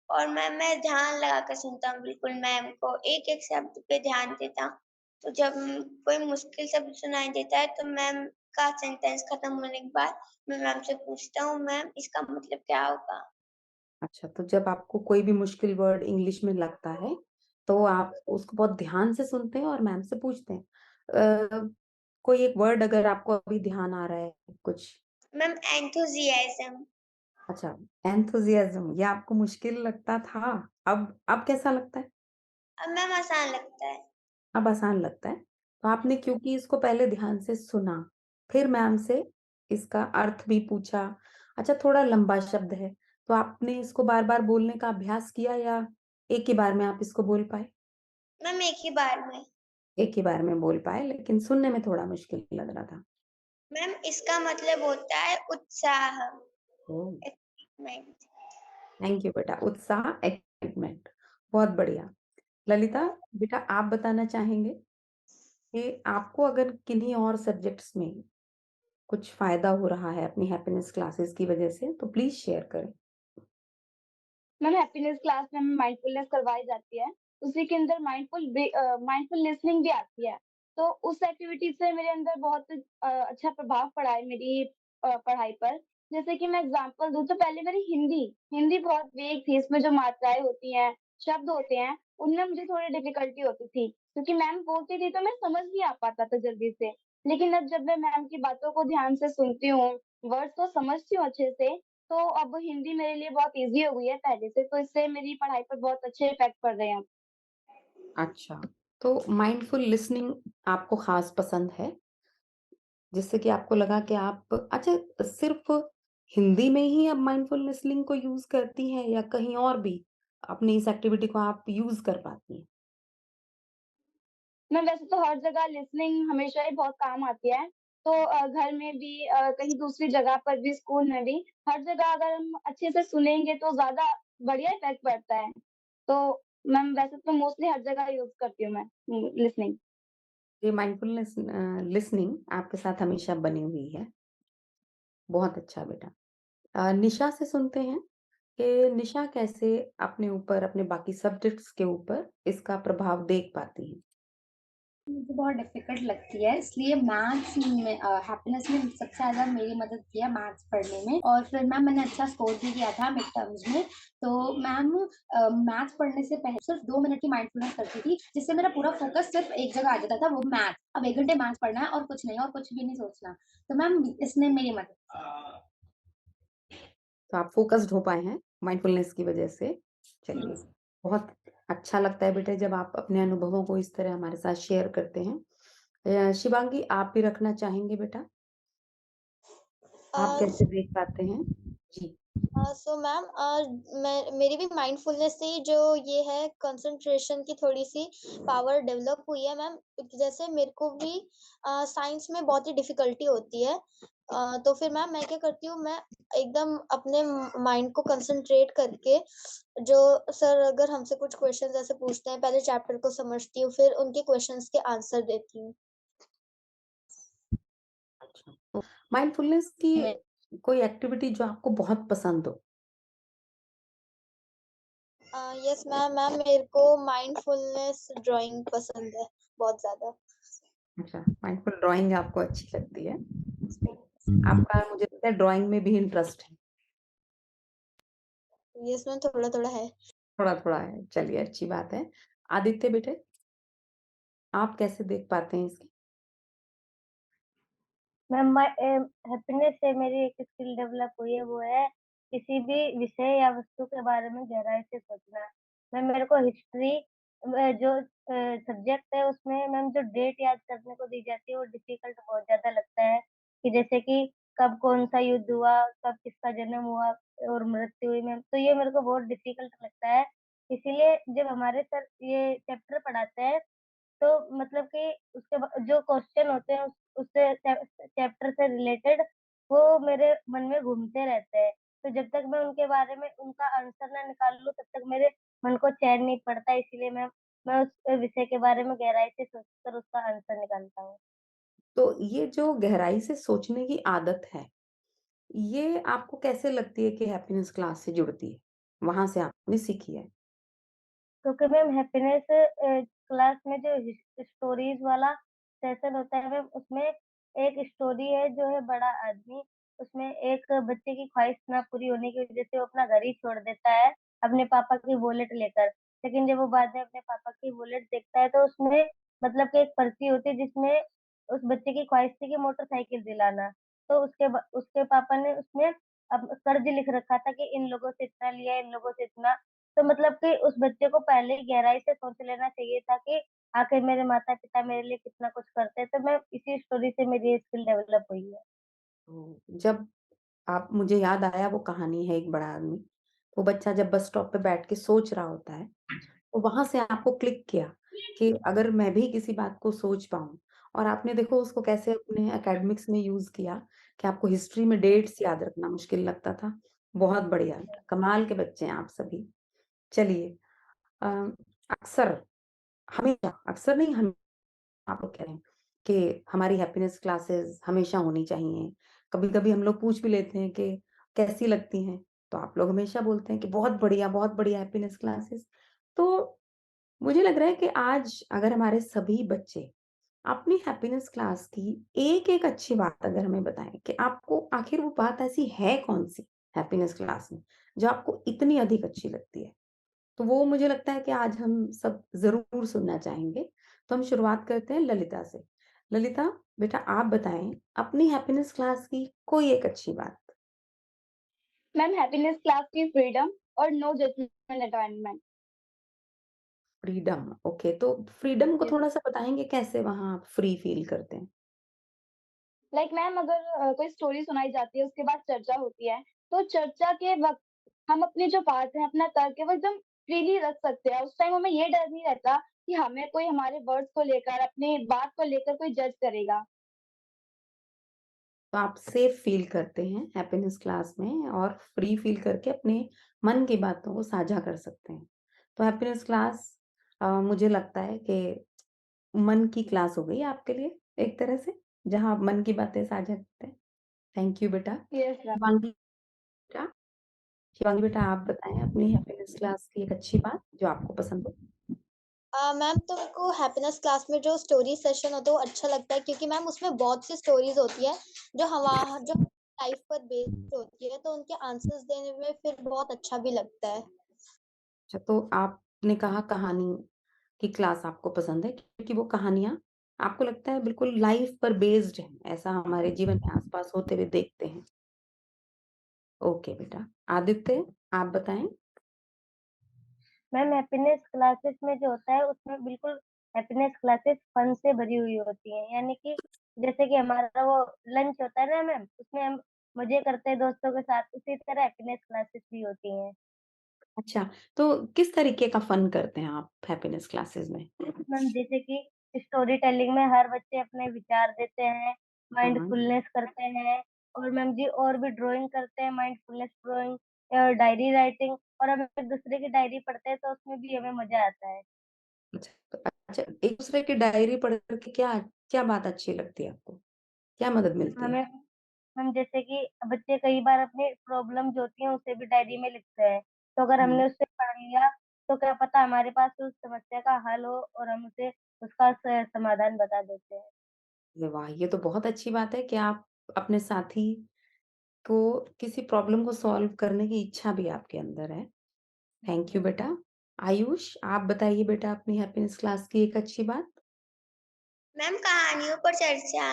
अब मैं ध्यान लगाकर सुनता हूँ बिल्कुल मैम को, एक-एक शब्द पे ध्यान देता हूँ। तो जब कोई मुश्किल शब्द सुनाई देता है तो मैम का सेंटेंस खत्म होने के बाद मैं मैम से पूछता हूँ, मैम इसका मतलब क्या होगा? अच्छा, तो जब आपको कोई भी मुश्किल वर्ड इंग्लिश में लगता है, तो आप उसको बहुत ध्यान से सुनते हैं और मैम से पूछते हैं। कोई एक वर्ड अगर आपको अभी ध्यान आ रहा है कुछ? Ma'am enthusiasm. अच्छा, एंथुसियाज़्म, ये आपको मुश्किल लगता था, अब कैसा लगता है? अब मैम आसान लगता है। अब आसान लगता है। तो आपने क्योंकि इसको पहले ध्यान से सुना, फिर मैम से इसका अर्थ भी पूछा। अच्छा, थोड़ा लंबा शब्द है, तो आपने इसको बार-बार बोलने का अभ्यास किया या एक ही बार में आप इसको बोल पाए? मैम एक ही बार में। एक ही बार में बोल पाए, लेकिन सुनने में थोड़ा मुश्किल लग रहा था। मैम इसका मतलब होता है उत्साह, ओह! एक्साइटमेंट। थैंक यू बेटा, उत्साह, एक्साइटमेंट, बहुत बढ़िया। ललिता, बेटा आप बताना चाहेंगे कि आपको अगर किन्हीं और सब्जेक्ट्स में कुछ फ़ायदा हो रहा है अपनी हैप्पीनेस क्लासेस की वजह से, तो प्लीज़ शेयर करें। मैम हैप्पीनेस क्लास में हमें माइंडफुलनेस करवाई जाती है। उसी के अंदर माइंडफुल लिसनिंग भी आती है। तो उस एक्टिविटी से मेरे अंदर बहुत अच्छा प्रभाव पड़ा है मेरी पढ़ाई पर। जैसे कि मैं एग्ज़ाम्पल दूँ तो पहले मेरी हिंदी बहुत वीक थी, इसमें जो मात्राएँ होती हैं, शब्द होते हैं, उनमें मुझे थोड़ी डिफ़िकल्टी होती थी। क्योंकि मैम बोलती थी तो मैं समझ नहीं आ पाता था जल्दी से। लेकिन अब जब मैं मैम की बातों को ध्यान से सुनती हूँ, वर्ड्स को समझती हूँ अच्छे से, तो अब हिंदी मेरे लिए बहुत ईज़ी हो गई है पहले से, तो इससे मेरी पढ़ाई पर बहुत अच्छे इफ़ेक्ट पड़ रहे हैं अब। अच्छा, तो माइंडफुल लिसनिंग आपको ख़ास पसंद है, जिससे कि आपको लगा कि आप अच्छा सिर्फ़ हिंदी में ही आप माइंडफुल लिसनिंग को यूज़ करती हैं या कहीं और भी अपनी इस एक्टिविटी को आप यूज़ कर पाती हैं? मैं वैसे तो हर जगह लिसनिंग हमेशा ही बहुत काम आती है। तो घर में भी कहीं दूसरी जगह पर भी, स्कूल में भी, हर जगह अगर हम अच्छे से सुनेंगे तो ज़्यादा बढ़िया इफ़ेक्ट पड़ता है। तो मैम वैसे तो मोस्टली हर जगह यूज़ करती हूँ मैं लिसनिंग। ये माइंडफुलनेस लिसनिंग आपके साथ हमेशा बनी हुई है। बहुत अच्छा बेटा। निशा से सुनते हैं कि निशा कैसे अपने ऊपर, अपने बाकी सब्जेक्ट्स के ऊपर इसका प्रभाव देख पाती है? मुझे बहुत डिफ़िकल्ट लगती है, इसलिए मैथ्स में हैप्पीनेस में सबसे ज़्यादा मेरी मदद की है मैथ्स पढ़ने में। और फिर मैम मैंने अच्छा स्कोर भी किया था मिड टर्म्स में। तो मैम मैथ्स पढ़ने से पहले सिर्फ़ 2 मिनट की माइंडफुलनेस करती थी, जिससे मेरा पूरा फ़ोकस सिर्फ़ एक जगह आ जाता था, वो मैथ्स। अब 1 घंटे मैथ्स पढ़ना है और कुछ नहीं, और कुछ भी नहीं सोचना। तो मैम इसने मेरी मदद तो आप फ़ोकस्ड हो पाए हैं माइंडफुलनेस की वजह से। की। चलिए, बहुत अच्छा लगता है बेटा जब आप अपने अनुभवों को इस तरह हमारे साथ शेयर करते हैं। शिवांगी, आप भी रखना चाहेंगे बेटा? आप अ, कैसे देख पाते हैं? जी। सो मैम मैं मेरी भी माइंडफुलनेस से ही जो ये है कंसंट्रेशन की थोड़ी-सी पावर डेवलप हुई है मैम। जैसे मेरे को भी साइंस में बहुत ही डिफ़िकल्टी होती है। तो फिर मैम मैं क्या करती हूँ, मैं एकदम अपने माइंड को कंसंट्रेट करके जो सर अगर हमसे कुछ क्वेश्चंस ऐसे पूछते हैं, पहले चैप्टर को समझती हूँ, फिर उनके क्वेश्चंस के आंसर देती हूँ। अच्छा। तो माइंडफुलनेस की मैं कोई एक्टिविटी जो आपको बहुत पसंद हो? यस मैम, मेरे को माइंडफुलनेस ड्राइंग पसंद है बहुत ज़्यादा। अच्छा, माइंडफुल ड्राइंग आपको अच्छी लगती है। आपका मुझे लगता है ड्राइंग में भी इंटरेस्ट है। यस मैम, थोड़ा-थोड़ा है। थोड़ा-थोड़ा है। चलिए अच्छी बात है। आदित्य बेटे, आप कैसे देख पाते हैं इसकी? मैम हैप्पीनेस से मेरी एक स्किल डेवलप हुई है, वो है किसी भी विषय या वस्तु के बारे में गहराई से सोचना। मैम मेरे को हिस्ट्री जो सब्जेक्ट है उसमें मैम जो डेट याद करने को दी जाती है वो डिफिकल्ट बहुत ज़्यादा लगता है, कि जैसे कि कब कौन-सा युद्ध हुआ, कब किसका जन्म हुआ और मृत्यु हुई मैम, तो ये मेरे को बहुत डिफिकल्ट लगता है। इसीलिए जब हमारे सर ये चैप्टर पढ़ाते हैं तो मतलब कि उसके जो क्वेश्चन होते हैं उससे चैप्टर से रिलेटेड वो मेरे मन में घूमते रहते हैं। तो जब तक मैं उनके बारे में उनका आंसर ना निकाल लूँ तब तक मेरे मन को चैन नहीं पड़ता, इसीलिए मैं उस विषय के बारे में गहराई से सोचकर उसका आंसर निकालता हूँ। तो ये जो गहराई से सोचने की आदत है, ये आपको कैसे लगती है कि हैप्पीनेस क्लास से जुड़ती है? वहाँ से आपने सीखी है? क्योंकि मैम हैप्पीनेस क्लास में जो स्टोरीज वाला सेशन होता है मैम, उसमें एक स्टोरी है जो है बड़ा आदमी, उसमें एक बच्चे की ख्वाहिश ना पूरी होने की वजह से वो अपना घर ही छोड़ देता है अपने पापा की वॉलेट लेकर। लेकिन जब वो बाद में अपने पापा की वॉलेट देखता है तो उसमें मतलब कि एक पर्ची होती है जिसमें उस बच्चे की ख्वाहिश थी कि मोटरसाइकिल दिलाना। तो उसके पापा ने उसमें अब कर्ज लिख रखा था कि इन लोगों से इतना लिया, इन लोगों से इतना। तो मतलब कि उस बच्चे को पहले ही गहराई से सोच लेना चाहिए था कि आखिर मेरे माता-पिता मेरे लिए कितना कुछ करते हैं, तो मैं इसी स्टोरी से मेरी ये स्किल डेवलप हुई है। तो जब आप मुझे याद आया वो कहानी है एक बड़ा आदमी। वो बच्चा जब बस स्टॉप पे बैठ के सोच रहा होता है, तो वहाँ से आपको क्लिक किया कि अगर मैं भी किसी बात को सोच पाऊँ और आपने देखो उसको कैसे अपने एकेडमिक्स में यूज़ किया कि आपको हिस्ट्री में डेट्स याद रखना मुश्किल लगता था। बहुत बढ़िया, कमाल के बच्चे हैं आप सभी। चलिए अ, अक्सर हमेशा अक्सर नहीं हम आप लोग कह रहे हैं कि हमारी हैप्पीनेस क्लासेस हमेशा होनी चाहिए। कभी-कभी हम लोग पूछ भी लेते हैं कि कैसी लगती हैं? तो आप लोग हमेशा बोलते हैं कि बहुत बढ़िया हैप्पीनेस क्लासेस। तो मुझे लग रहा है कि आज अगर हमारे सभी बच्चे अपनी हैप्पीनेस क्लास की एक-एक अच्छी बात अगर हमें बताएँ कि आपको आखिर वो बात ऐसी है कौन-सी हैप्पीनेस क्लास में, जो आपको इतनी अधिक अच्छी लगती है? तो वो मुझे लगता है कि आज हम सब ज़रूर सुनना चाहेंगे। तो हम शुरुआत करते हैं ललिता से। ललिता, बेटा आप बताएँ अपनी हैप्पीनेस क्लास की कोई एक अच्छी बात? मैम हैप्पीनेस क्लास की फ्रीडम और no judgement environment. Freedom, okay. तो फ्रीडम को यस। थोड़ा-सा बताएँगे कैसे वहाँ आप फ्री फ़ील करते हैं? लाइक मैम अगर कोई स्टोरी सुनाई जाती है उसके बाद चर्चा होती है, तो चर्चा के वक़्त हम अपनी जो बात है, अपना तर्क है वो एकदम फ्रीली रख सकते हैं। उस टाइम हमें ये डर नहीं रहता कि हमें कोई हमारे वर्ड्स को लेकर, अपनी बात को लेकर कोई जज करेगा। तो आप सेफ फील करते हैं हैप्पीनेस क्लास में और फ्री फील करके अपने मन की बातों को साझा कर सकते हैं। तो हैप्पीनेस क्लास मुझे लगता है कि मन की क्लास हो गई आपके लिए एक तरह से, जहाँ आप मन की बातें साझा करते हैं। थैंक यू बेटा। Yes ma'am. शिवांगी बेटा, शिवांगी बेटा आप बताएँ अपनी हैप्पीनेस क्लास की एक अच्छी बात जो आपको पसंद हो? मैम तो मेरे को हैप्पीनेस क्लास में जो स्टोरी सेशन होता है वो अच्छा लगता है, क्योंकि मैम उसमें बहुत सी स्टोरीज होती है जो लाइफ पर बेस्ड होती है, तो उनके आंसर्स देने में फिर बहुत अच्छा भी लगता है। अच्छा, तो आपने कहा कहानी की क्लास आपको पसंद है क्योंकि वो कहानियाँ आपको लगता है बिल्कुल लाइफ पर बेस्ड हैं, ऐसा हमारे जीवन में आस-पास होते हुए देखते हैं। ओके बेटा। आदित्य, आप बताएँ? मैम हैप्पीनेस क्लासेस में जो होता है उसमें बिल्कुल हैप्पीनेस क्लासेस फन से भरी हुई होती हैं, यानी कि जैसे कि हमारा वो लंच होता है ना मैम, उसमें हम मजे करते हैं दोस्तों के साथ, उसी तरह हैप्पीनेस क्लासेस भी होती हैं। अच्छा, तो किस तरीके का फन करते हैं आप हैप्पीनेस क्लासेस में? मैम जैसे कि स्टोरी टेलिंग में हर बच्चे अपने विचार देते हैं, हाँ, माइंडफुलनेस करते हैं, और मैम जी और भी ड्राइंग करते हैं, माइंडफुलनेस ड्राइंग और डायरी राइटिंग, और हम एक दूसरे की डायरी पढ़ते हैं तो उसमें भी हमें मजा आता है। अच्छा, अच्छा, एक-दूसरे की डायरी पढ़ कर के क्या क्या बात अच्छी लगती है आपको? क्या मदद मिलती है? हमें हम जैसे कि बच्चे कई बार अपनी प्रॉब्लम जो होती है उसे भी डायरी में लिखते हैं, तो अगर हुँ। हमने उससे पढ़ लिया तो क्या पता हमारे पास उस समस्या का हल हो और हम उसे उसका समाधान बता देते हैं। अरे वाह! ये तो बहुत अच्छी बात है कि आप अपने साथी को किसी प्रॉब्लम को सॉल्व करने की इच्छा भी आपके अंदर है। थैंक यू बेटा। आयुष, आप बताइए बेटा अपनी हैप्पीनेस क्लास की एक अच्छी बात? मैम कहानियों पर चर्चा।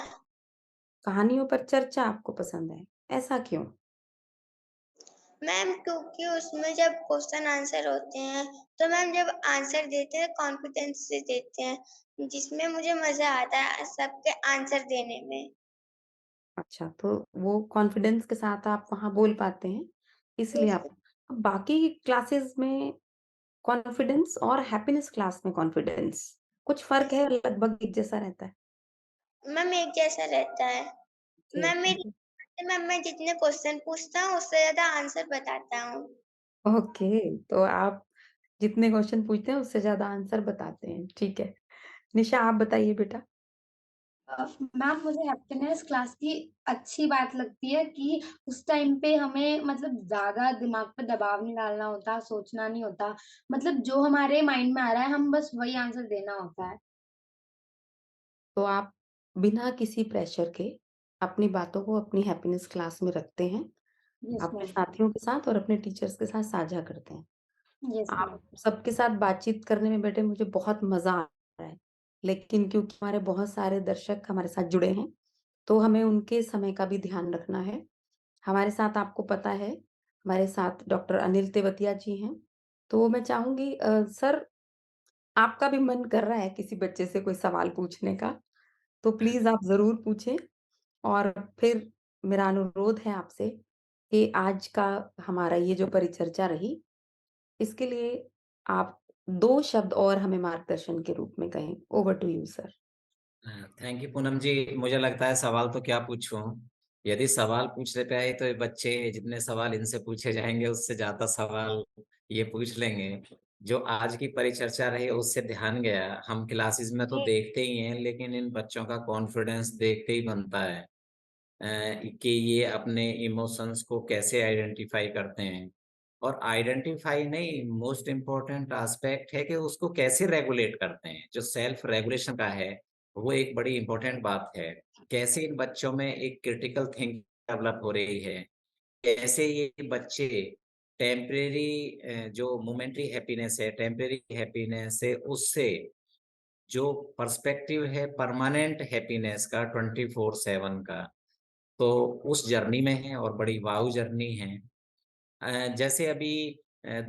कहानियों पर चर्चा आपको पसंद है, ऐसा क्यों? मैम क्योंकि उसमें जब क्वेश्चन आंसर होते हैं, तो मैम जब आंसर देते हैं कॉन्फिडेंस से देते हैं, जिसमें मुझे मज़ा आता है सबके आंसर देने में। अच्छा, तो वो कॉन्फिडेंस के साथ आप वहाँ बोल पाते हैं, इसलिए यस आप अब बाकी क्लासेस में कॉन्फिडेंस और हैप्पीनेस क्लास में कॉन्फिडेंस, कुछ फ़र्क है, लगभग एक जैसा रहता है? मैम एक जैसा रहता है। ओके, मैम मेरी मैम मैं जितने क्वेश्चन पूछता हूँ उससे ज़्यादा आंसर बताता हूँ। ओके, तो आप जितने क्वेश्चन पूछते हैं उससे ज़्यादा आंसर बताते हैं, ठीक है। निशा आप बताइए बेटा? मैम मुझे हैप्पीनेस क्लास की अच्छी बात लगती है कि उस टाइम पे हमें मतलब ज़्यादा दिमाग पे दबाव नहीं डालना होता, सोचना नहीं होता। मतलब जो हमारे माइंड में आ रहा है हम बस वही आंसर देना होता है। तो आप बिना किसी प्रेशर के अपनी बातों को अपनी हैप्पीनेस क्लास में रखते हैं, यस अपने मैम। साथियों के साथ और अपने टीचर्स के साथ साझा करते हैं। यस आप मैम। सबके साथ बातचीत करने में बेटे मुझे बहुत मज़ा आ रहा है, लेकिन क्योंकि हमारे बहुत सारे दर्शक हमारे साथ जुड़े हैं, तो हमें उनके समय का भी ध्यान रखना है। हमारे साथ आपको पता है, हमारे साथ डॉक्टर अनिल तेवतिया जी हैं, तो मैं चाहूँगी सर आपका भी मन कर रहा है किसी बच्चे से कोई सवाल पूछने का, तो प्लीज़ आप ज़रूर पूछें और फिर मेरा अनुरोध है आपसे कि आज का हमारा ये जो परिचर्चा रही, इसके लिए आप 2 शब्द और हमें मार्गदर्शन के रूप में कहें। Over to you sir. Thank you Poonam ji. मुझे लगता है सवाल तो क्या पूछूं। यदि सवाल पूछने पे आए तो ये बच्चे जितने सवाल इनसे पूछे जाएंगे उससे ज्यादा सवाल ये पूछ लेंगे। जो आज की परिचर्चा रही उससे ध्यान गया, हम क्लासेस में तो जी। देखते ही हैं लेकिन इन बच्चों का कॉन्फिडेंस देखते ही बनता है कि ये अपने इमोशंस को कैसे आइडेंटिफाई करते हैं। और आइडेंटिफाई नहीं, मोस्ट इम्पोर्टेंट एस्पेक्ट है कि उसको कैसे रेगुलेट करते हैं। जो सेल्फ रेगुलेशन का है वो एक बड़ी इम्पोर्टेंट बात है। कैसे इन बच्चों में एक क्रिटिकल थिंकिंग डेवलप हो रही है, कैसे ये बच्चे टेम्परेरी जो मोमेंटरी हैप्पीनेस है, टेम्परेरी हैप्पीनेस है, उससे जो पर्सपेक्टिव है परमानेंट हैप्पीनेस का 24/7 का, तो उस जर्नी में है और बड़ी वाव जर्नी है। जैसे अभी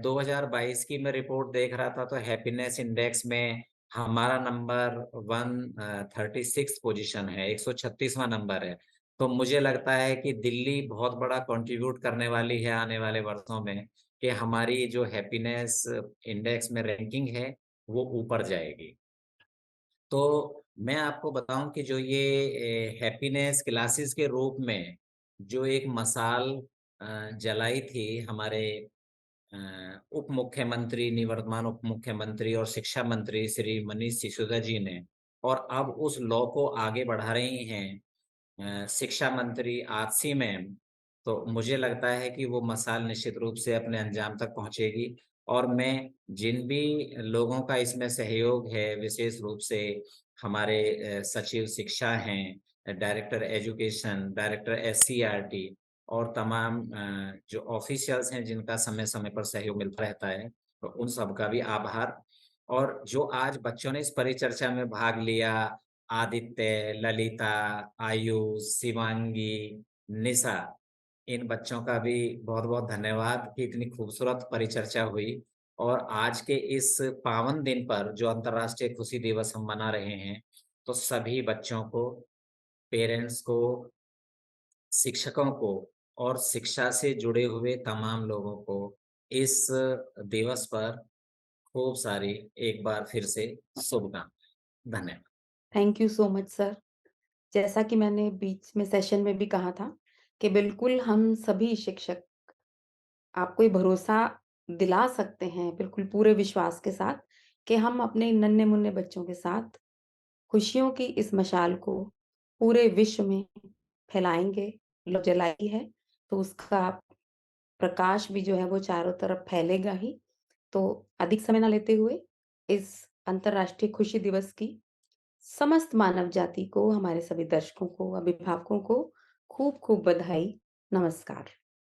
2022 की मैं रिपोर्ट देख रहा था तो हैप्पीनेस इंडेक्स में हमारा नंबर 136 पोजीशन है, 136वां नंबर है। तो मुझे लगता है कि दिल्ली बहुत बड़ा कंट्रीब्यूट करने वाली है आने वाले वर्षों में, कि हमारी जो हैप्पीनेस इंडेक्स में रैंकिंग है वो ऊपर जाएगी। तो मैं आपको बताऊं कि जो ये हैप्पीनेस क्लासेस के रूप में जो एक मसाल जलाई थी हमारे उप मुख्यमंत्री, निवर्तमान उप मुख्यमंत्री और शिक्षा मंत्री श्री मनीष सिसोदिया जी ने, और अब उस लॉ को आगे बढ़ा रही हैं शिक्षा मंत्री आजसी मैम, तो मुझे लगता है कि वो मसाल निश्चित रूप से अपने अंजाम तक पहुंचेगी। और मैं जिन भी लोगों का इसमें सहयोग है, विशेष रूप से हमारे सचिव शिक्षा हैं, डायरेक्टर एजुकेशन, डायरेक्टर एससीईआरटी और तमाम जो ऑफिशियल्स हैं जिनका समय-समय पर सहयोग मिलता रहता है, तो उन सबका भी आभार। और जो आज बच्चों ने इस परिचर्चा में भाग लिया, आदित्य, ललिता, आयुष, शिवांगी, निशा, इन बच्चों का भी बहुत-बहुत धन्यवाद कि इतनी खूबसूरत परिचर्चा हुई। और आज के इस पावन दिन पर जो अंतर्राष्ट्रीय खुशी दिवस हम मना रहे हैं, तो सभी बच्चों को, पेरेंट्स को, शिक्षकों को और शिक्षा से जुड़े हुए तमाम लोगों को इस दिवस पर खूब सारी एक बार फिर से शुभकामनाएँ। धन्यवाद। Thank you so much sir. जैसा कि मैंने बीच में सेशन में भी कहा था कि बिल्कुल हम सभी शिक्षक आपको ये भरोसा दिला सकते हैं बिल्कुल पूरे विश्वास के साथ कि हम अपने नन्हे-मुन्ने बच्चों के साथ खुशियों की इस मशाल को पूरे विश्व में फैलाएँगे। लो जलाई है, तो उसका प्रकाश भी जो है वो चारों तरफ फैलेगा ही। तो अधिक समय ना लेते हुए इस अंतर्राष्ट्रीय खुशी दिवस की समस्त मानव जाति को, हमारे सभी दर्शकों को, अभिभावकों को खूब-खूब बधाई। नमस्कार।